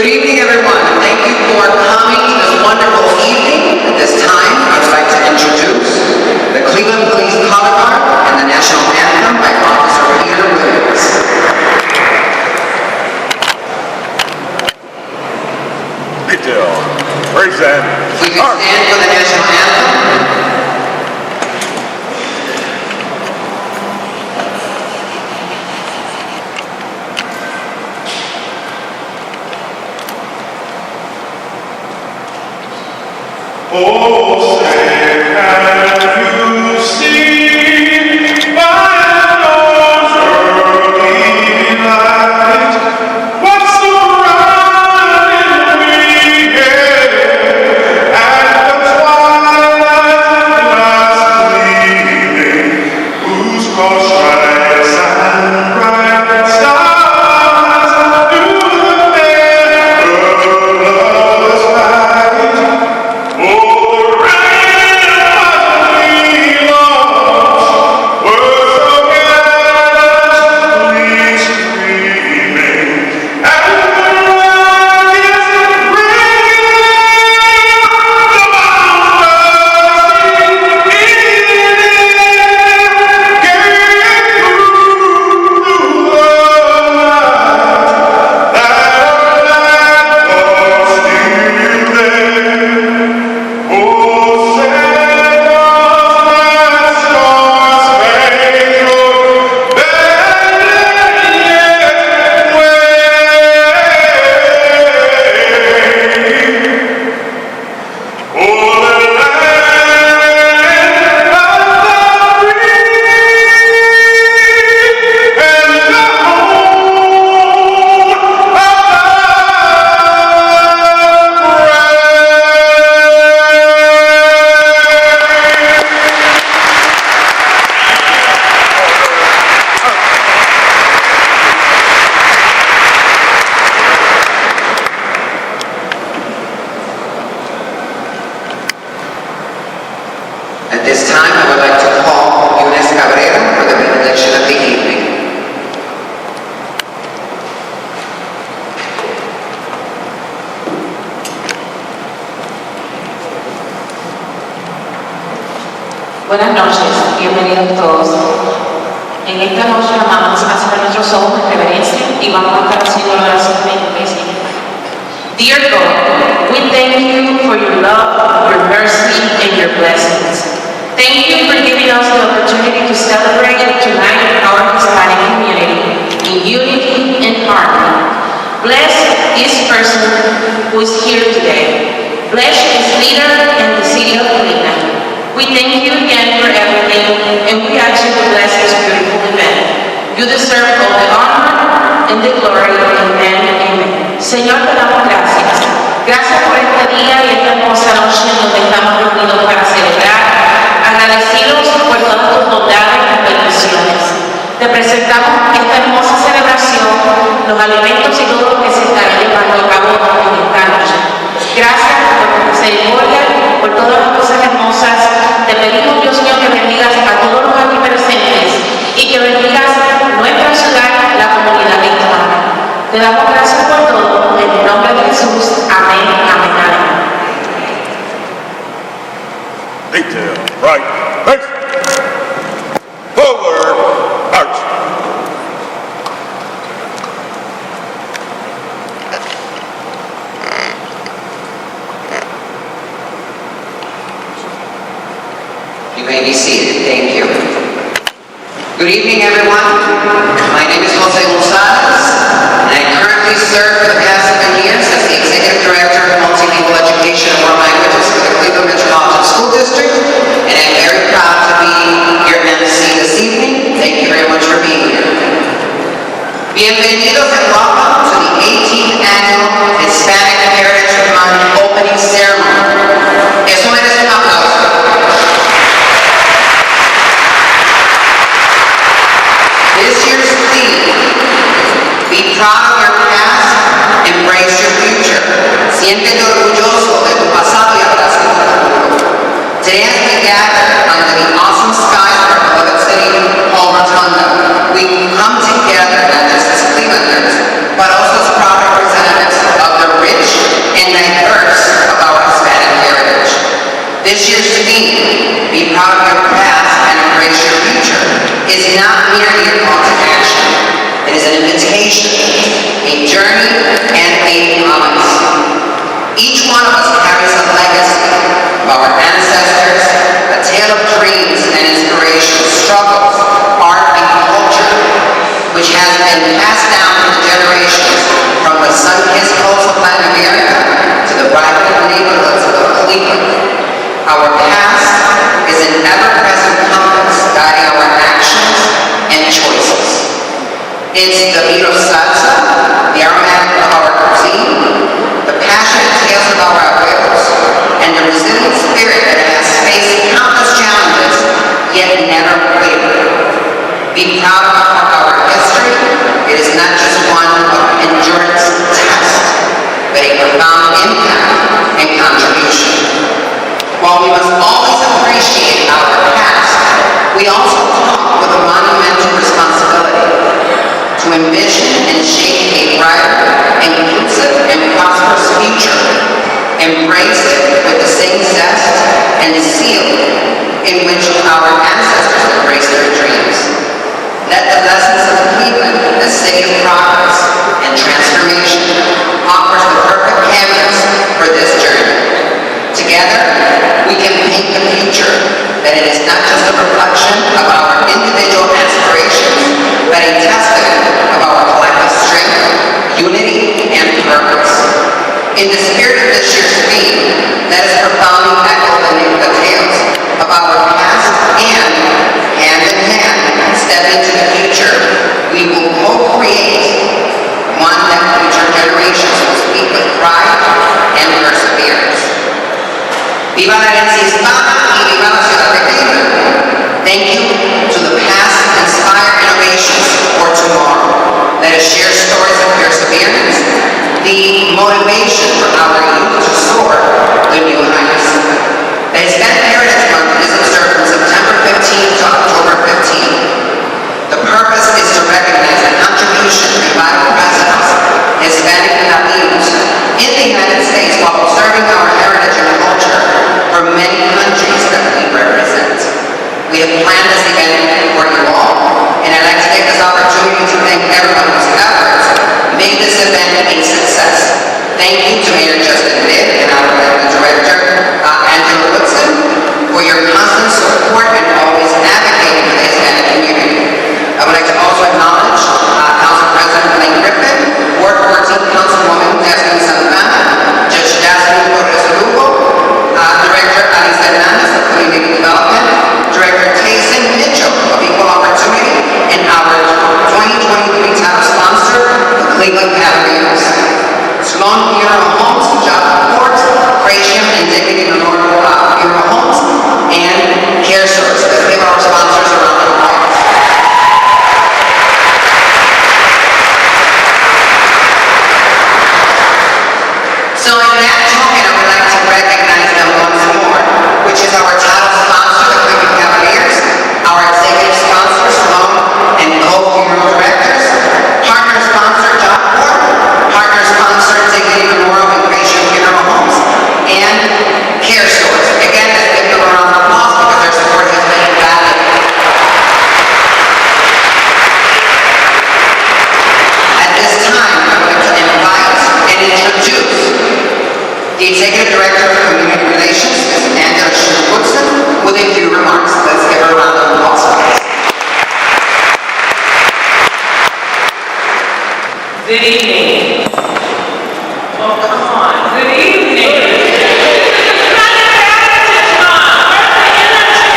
Good evening, everyone. Thank you for coming to this wonderful evening. At this time, I would like to introduce the Cleveland Police Color Guard and the National Anthem by Officer Peter Williams. Detail. Present. We can stand for the National Anthem. Oh, say, can you see by dawn's early light what surrounded me here at the twilight last evening, whose cross shines and bright stars through the perilous night. At this time, I would like to call Eunice Cabrera for the benediction of the evening. Buenas noches, bienvenidos todos. En esta noche vamos a hacer nuestros ojos en reverencia y vamos a estar haciendo la oración de iglesia. Dear God, we thank you for your love, your mercy, and your blessings. Thank you for giving us the opportunity to celebrate tonight our Hispanic community in unity and harmony. Bless this person who is here today. Bless his leader and the city of Cleveland. We thank you again for everything, and we ask you to bless this beautiful event. You deserve all the honor and the glory. Amen. Amen. Señor, te damos gracias. Gracias por este día y esta hermosa noche en donde estamos reunidos para celebrar, agradecidos por todas tus bondades y bendiciones. Te presentamos esta hermosa celebración, los alimentos y todo lo que se estará llevando a cabo en esta noche. Gracias por tu misericordia, por todas las cosas hermosas. Te pedimos, Dios mío, que bendigas a todos los aquí presentes y que bendigas nuestra ciudad, la comunidad hispana. Te damos gracias por todo, en el nombre de Jesús. Amén, amén, amén. Detail. Right. Next. Forward. March. You may be seated. Thank you. Good evening, everyone. My name is Jose Gonzalez, and I currently serve for the past 7 years as the Executive Director of Multilingual Education and World Languages for the Cleveland Metropolitan School District, and I'm very proud to be your MC this evening. Thank you very much for being here. Bienvenidos and welcome to the 18th Annual Hispanic Heritage Month Opening Ceremony. Eso merece un aplauso. This year's theme, be proud of your past, embrace your future. Siéntete orgulloso de tu pasado y abraza tu futuro. Today as we gather under the awesome skies of our beloved city, Hall Rotunda, we come together not just as Clevelanders, but also as proud representatives of the patience, a journey, and a promise. Each one of us carries a legacy of our ancestors, a tale of dreams and inspiration, struggles, art, and culture, which has been passed down through generations from the sun-kissed coast of Latin America to the vibrant neighborhoods of Cleveland. Our past is an ever-present compass guiding our actions and choices. It's the beat of salsa, the aromatic of our cuisine, the passionate tales of our abuelos, and the resilient spirit that has faced countless challenges, yet never wavered. Be proud of our history. It is not just one of endurance test, but a profound impact and contribution. While we must always appreciate our past, we also come with a monumental responsibility to envision and shape a brighter, inclusive, and prosperous future, embraced with the same zest and zeal in which our ancestors embraced their dreams. Let the lessons of Cleveland, the city of progress and transformation, offers the perfect canvas for this journey. Together, we can paint the future that it is not just a reflection of our individual aspirations, but a testament of our collective strength, unity, and purpose. In the spirit of this year's theme, let us profoundly echo the tales of our past and, hand in hand, step into the future. We will co-create one that future generations will speak with pride and perseverance. Viva la herencia hispana y viva la ciudad de Cleveland. Thank you to the past inspired innovations for tomorrow. Let us share stories of perseverance, the motivation for our youth to soar to new heights. The Hispanic Heritage Month is observed from September 15th to October 15th. The purpose is to recognize the contribution and vital presence Hispanic and Latinos in the United States while preserving our heritage and culture for many countries that we represent. We have planned this event for you all, and I'd like to take this opportunity to thank everyone whose efforts made this event a success. Thank you to Mayor Justin Litt and our Director, Angela Woodson, for your constant support and always advocating for the Hispanic community. I would like to also acknowledge Council President Blaine Griffin, Ward 14 Councilwoman Jasmine Santana, Judge Jasmine Torres Lugo, Director Alice Hernandez of Community Development, Director Tayson Mitchell of Equal Opportunity, and our 2023 title sponsor, the Cleveland Cavaliers. Sloan Funeral Homes, Job Reports, Gratium and Dignity Memorial Funeral Homes, and Care Source. Let's give our sponsors a round of applause. So in that token, I would like to recognize them once more, which is our title sponsor, the Cleveland Cavaliers, our executive sponsor, Sloan and co-funeral directors, partner sponsor, Job Corps, partner sponsor, Dignity Memorial and Gratium Funeral Homes, and Care Source. Again, let's give them a round of applause because their support has been invaluable. At this time, I would like to invite and introduce the Executive Director of Community Relations, Ms. Angela Woodson, with a few remarks. Let's give her a round of applause. Good evening. Oh, come on. Good evening. It's not a heritage month. Where's the energy?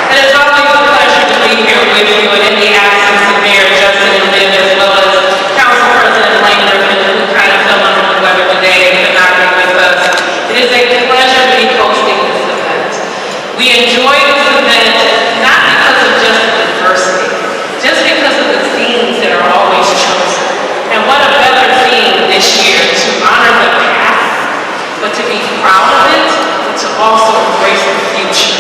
It is always a pleasure to be here with you and in the absence of Mayor Justin and Liv, as well as Council President Blaine Griffin, who kind of fell under the weather today and could not be with us. It is a pleasure to be hosting this event. We enjoy this event not because of just the diversity, just because of the themes that are always chosen. And what a better theme this year to honor the past, but to be proud of it, but to also embrace the future.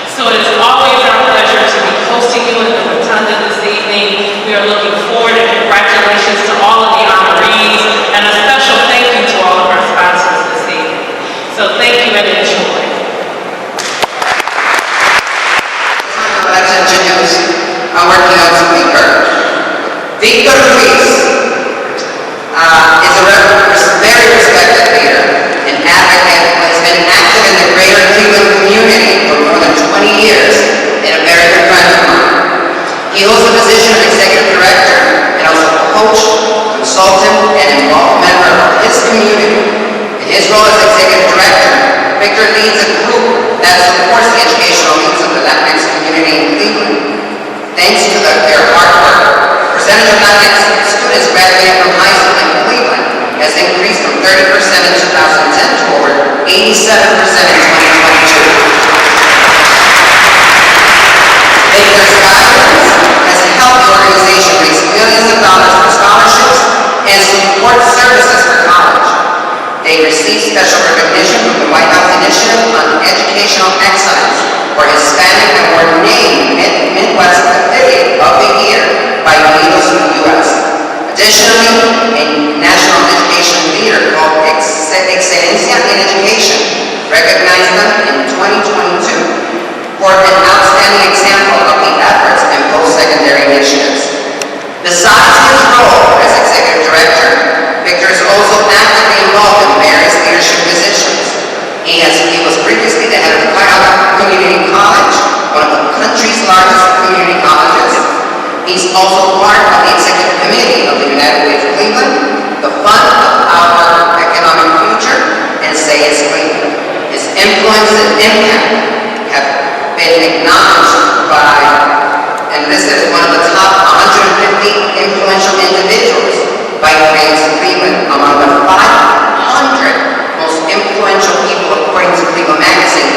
So it is always our pleasure to be hosting you in the Rotunda this evening. We are looking forward and congratulations to all of the honorees and a special thank you to all of our sponsors this evening. So thank you and enjoy. Let's introduce working on speaker. Victor Ruiz is a very respected leader, an advocate who has been active in the greater Cleveland community for more than 20 years and a very good friend of mine. He holds the position of executive director and also coach, consultant, and involved member of his community. In his role as executive director, Victor leads a group that supports the educational needs of the Latinx community in Cleveland. Thanks to their hard work, the percentage of Latinx students graduating from high school in Cleveland has increased from 30% in 2010 to over 87% in 2022. Victor's guidance has helped the organization raise millions of dollars for scholarships and support services for college. They received special recognition from the White House Initiative on Educational Excellence for Hispanic and were named Midwest Affiliate of the Year by Unidos US. Additionally, a national education leader called Excelencia in Education recognized them in 2022 for an outstanding example of the efforts in post-secondary initiatives. Besides his role as executive director, Victor is also actively involved in various leadership positions. He was previously the head of Cuyahoga Community College, one of the country's largest community colleges. He's also part of the executive committee of the United Way of Cleveland, the Fund of Our Economic Future, and Say It's Cleveland. His influence and impact have been acknowledged by and listed as one of the top 150 influential individuals by Crain's Cleveland, among the 500 most influential people according to Cleveland Magazine,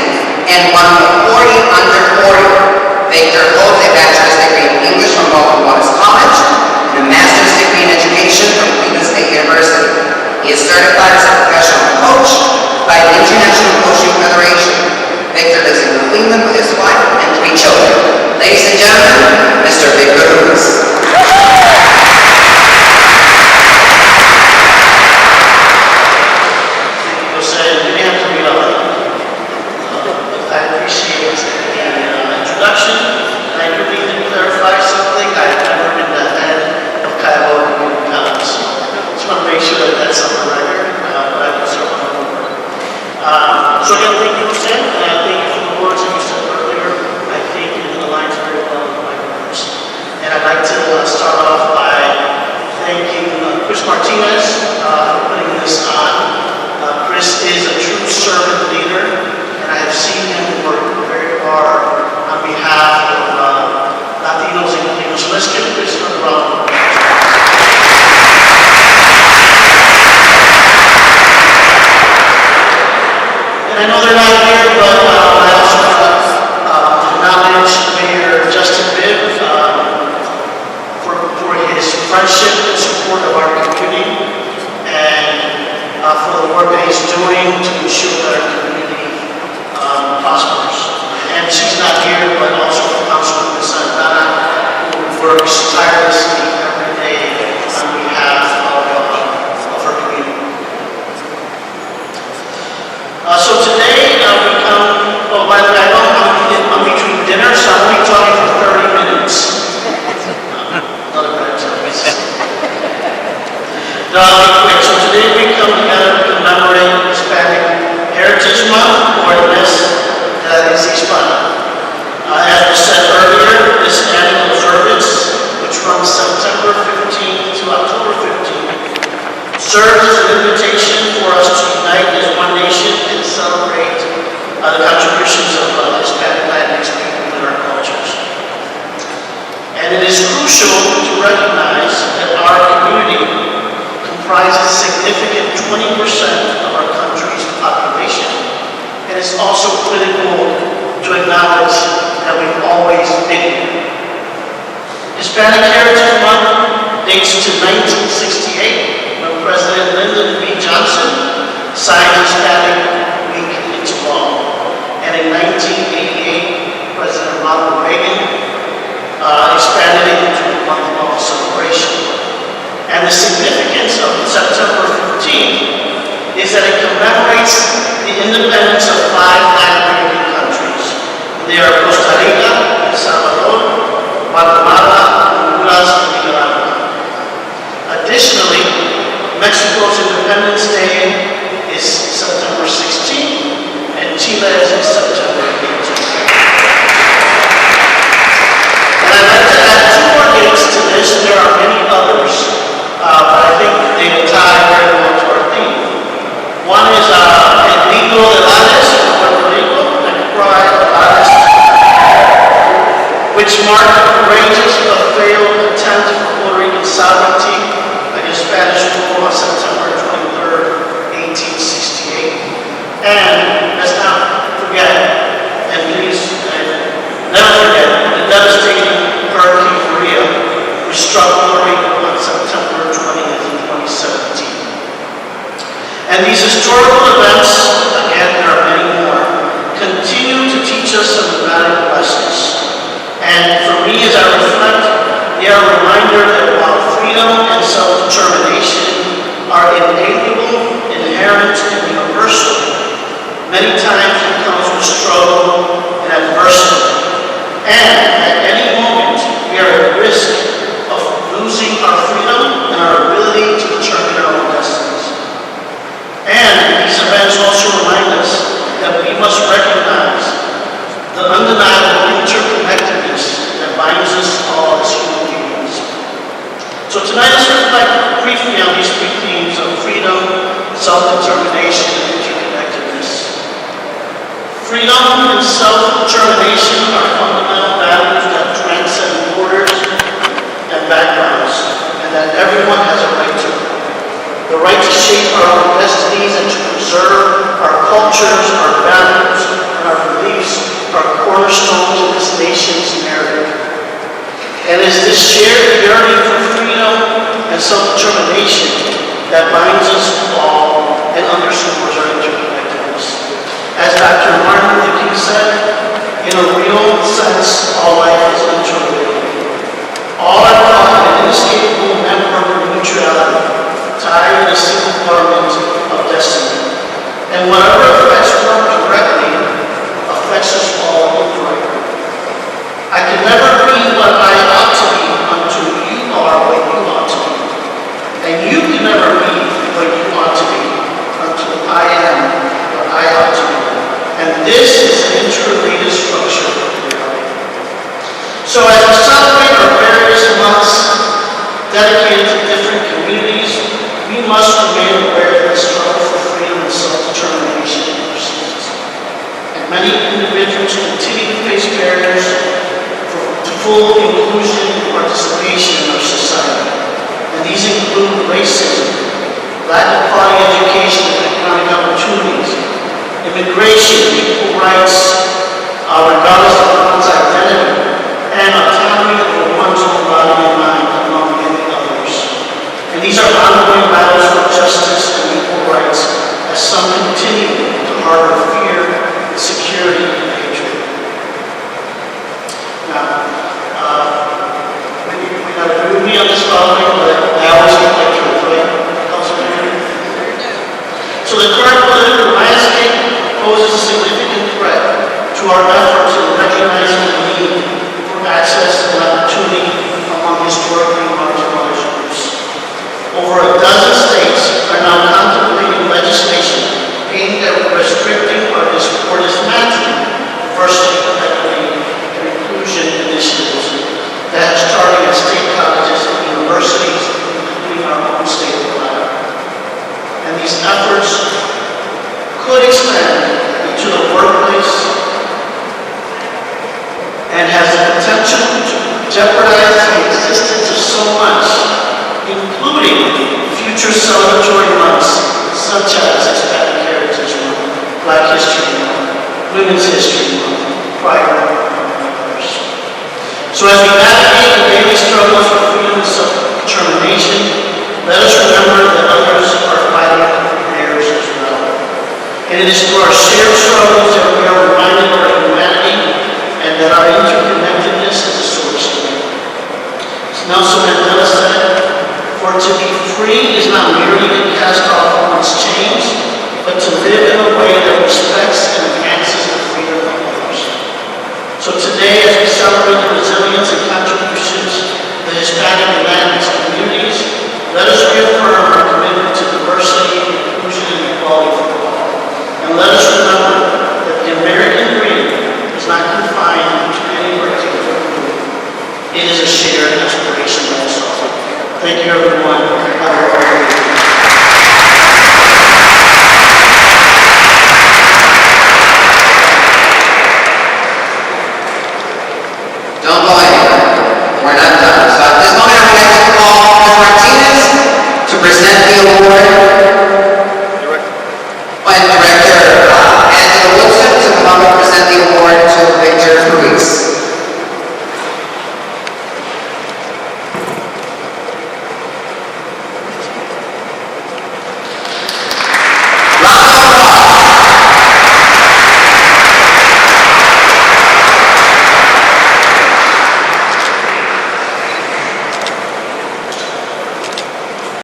and one of the 40 under 40. Victor holds a bachelor's degree in English from Walton Wallace College and a master's degree in education from Cleveland State University. He is certified as a professional coach by the International Coaching Federation. Victor lives in Cleveland with his wife and 3 children. Ladies and gentlemen, Mr. Victor Ruiz. I appreciate the introduction, and I do need to clarify something. I've never been the head of Cuyahoga Community College, so just want to make sure that that's on the record, but I can certainly remember. So again, thank you, Jose, and I thank you for the words that you said earlier. I think it aligns very well with my words. And I'd like to start off by thanking Chris Martinez for putting this on. Chris is a true servant leader, and I have seen him work very hard on behalf of Latinos in Cleveland. So let's give Chris another round of applause. And I know they're not here, but I also want to acknowledge Mayor Justin Bibb for his friendship and support of our community, and for the work that he's doing to ensure that our community prospers. And she's not here, but also for Councilwoman Santana, who works tirelessly every day on behalf of her community. So today we come, oh, by the way, I know I'm between dinner, so I'm only talking for 30 minutes. Another bad service. No, I'll be quick. So today we come together to commemorate Hispanic Heritage Month, or this, that is Hispanic. As was said earlier, this annual observance, which runs September 15th to October 15th, serves as an invitation for us to unite as one nation and celebrate the contributions of Hispanic Latinx people in our cultures. And it is crucial to recognize that our community comprises significant 20% of our country's population, and it's also critical to acknowledge that we've always been here. Hispanic Heritage Month dates to 1968, when President Lyndon B. Johnson signed Hispanic Week into law. And in 1988, President Ronald Reagan expanded it into a month-long celebration. And the significance of September 15th is that it commemorates the independence of 5 Latin American countries. They are Costa Rica, El Salvador, Guatemala, courageous but failed attempt for Puerto Rican sovereignty against Spanish rule on September 23rd, 1868. And let's not forget, and please never forget, the devastating Hurricane Maria, which struck Puerto Rico on September 20th, 2017. And these historical events, again, there are many more, continue to teach us some valuable lessons. And for me, as I reflect, they are a reminder that while freedom and self-determination are inalienable, inherent, and universal, many times it comes with struggle and adversity. And at any moment, we are at risk of losing our freedom and our ability to determine our own destinies. And these events also remind us that we must recognize the undeniable interconnectedness that binds us all as human beings. So tonight, let's reflect briefly on these three themes of freedom, self-determination, and interconnectedness. Freedom and self-determination are fundamental values that transcend borders and backgrounds, and that everyone has a right to. The right to shape our own destinies and to preserve our cultures, our values, and our beliefs are cornerstones of this nation's narrative. And it's this shared yearning for freedom and self-determination that binds us all and underscores our interconnectedness. As Dr. Martin Luther King said, in a real sense, all life is interrelated. All are caught in an inescapable network of mutuality, tied in a single garment of destiny. And whatever affects one directly affects us all indirectly. I can never be what I ought to be until you are what you ought to be. And you can never be what you ought to be until I am what I ought to be. And this is an interrelated structure of reality. So as we celebrate our various months dedicated to different communities, we must remain aware that the struggle for freedom and self-determination persists. And many individuals continue to face barriers to full inclusion and participation in our society. And these include racism, lack of quality education and economic opportunities, immigration, equal rights, regardless of one's identity, and autonomy over one's own body and mind, among many others. And these are ongoing battles for justice and equal rights, as some continue to harbor fear, insecurity, and hatred. Now, we got to agree with me on this following, but I always get like to play. So the current political landscape poses a significant threat to our efforts in recognizing the need for access and opportunity among historically marginalized groups. Over a dozen states are now contemplating legislation aimed at restricting or dismantling diversity, equity, and inclusion initiatives that are starting at state colleges and universities, including our own state of Ohio. And these efforts could expand into the workplace and has the potential to jeopardize the existence of so much, including future celebratory months such as Hispanic Heritage Month, Black History Month, Women's History Month, Pride Month, and others. So as we navigate the daily struggles for freedom and self-determination, let us remember that others are fighting for theirs as well. And it is through our shared struggles that we are reminded of our humanity and that our interconnectedness is a source of it. As Nelson Mandela said, "For to be free is not merely to cast off one's chains, but to live in a way that respects and enhances the freedom of others." So today, as we celebrate the resilience and contributions of the Hispanic and Latinx communities, let us reaffirm our commitment to diversity, inclusion, and equality for all. And let us remember that the American dream is not confined to any particular group. It is a shared aspiration of us all. Thank you, everyone. Have a great day. Don't go anywhere. Development Director, Angela Wilson, to come up and present the award to Victor